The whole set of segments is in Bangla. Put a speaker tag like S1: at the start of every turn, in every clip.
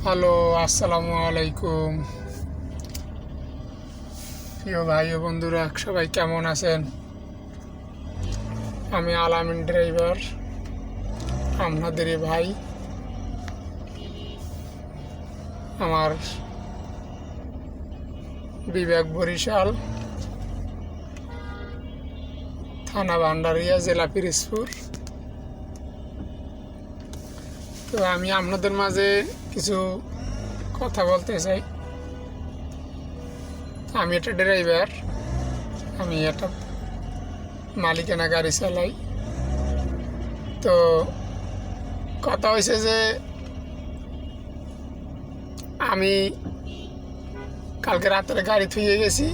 S1: হ্যালো, আসসালামু আলাইকুম। প্রিয় ভাই ও বন্ধুরা, সবাই কেমন আছেন? আমি আলামিন ড্রাইভার, আপনাদেরই ভাই। আমার বিভাগ বরিশাল, থানা ভান্ডারিয়া, জেলা পিরোজপুর। তো আমি আপনাদের মাঝে কিছু কথা বলতে চাই। আমি একটা ড্রাইভার, আমি একটা মালিকানা গাড়ি চালাই। তো কথা হয়েছে যে আমি কালকে রাত্রে গাড়ি থুয়ে গেছি,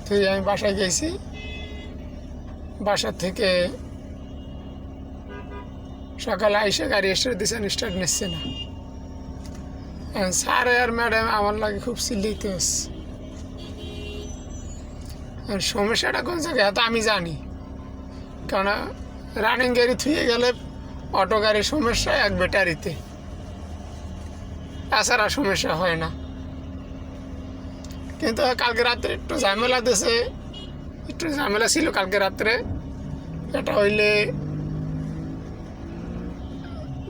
S1: থুয়ে আমি বাসায় গেছি। বাসার থেকে সকালে আইসে গাড়ি স্টার্ট দিচ্ছেন, স্টার্ট নিচ্ছে না। স্যার আর ম্যাডাম আমার লাগে খুব চিল্লিতে হচ্ছে। সমস্যাটা কোন জায়গায় তা আমি জানি, কারণ রানিং গাড়ি থুয়ে গেলে অটো গাড়ির সমস্যা এক ব্যাটারিতে, তাছাড়া সমস্যা হয় না। কিন্তু কালকে রাত্রে একটু ঝামেলা দিয়েছে, একটু ঝামেলা ছিল কালকে রাত্রে। এটা হইলে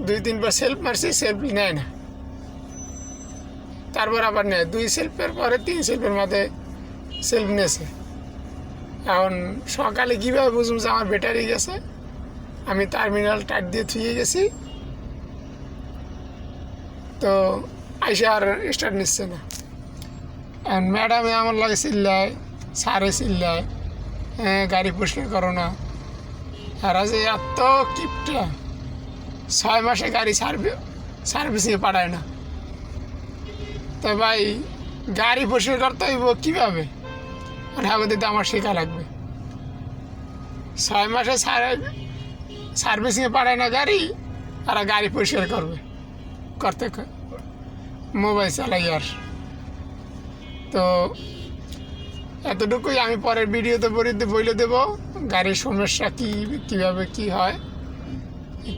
S1: 2-3 বার সেলফ মারছি, সেলফ নেয় না। তারপর আবার নেয়, 2 সেলফের পরে 3 সেলফের মধ্যে সেলফ নিয়েছে। এখন সকালে কীভাবে বুঝুম যে আমার ব্যাটারি গেছে? আমি টার্মিনাল টাইট দিয়ে থুয়ে গেছি, তো আইসে আর স্টার্ট নিচ্ছে না। এখন ম্যাডামে আমার লাগে চিল্লায়, স্যারে চিল্লায়, গাড়ি পরিষ্কার করো না। আর যে এত কিপটা, 6 মাসে গাড়ি সার্ভিসিংয়ে পাঠায় না। তো ভাই, গাড়ি পরিষ্কার করতে হইব কীভাবে? আর দিতে আমার শেখা লাগবে। 6 মাসে সার্ভিসিংয়ে পাঠায় না গাড়ি, আর গাড়ি পরিষ্কার করতে মোবাইল চালাই। আর তো এতটুকুই। আমি পরের ভিডিওতে বলে দেবো গাড়ির সমস্যা কীভাবে কি হয়,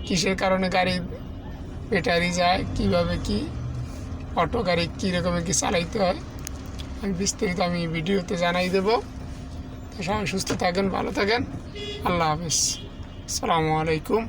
S1: কিসের কারণে গাড়ি ব্যাটারি যায়, কিভাবে কি অটো গাড়ি কীরকমের কি চালাইতে হয়, আমি বিস্তারিত ভিডিওতে জানাই দেবো। তো সবাই সুস্থ থাকেন, ভালো থাকেন, আল্লাহ হাফেজ, আসসালামু আলাইকুম।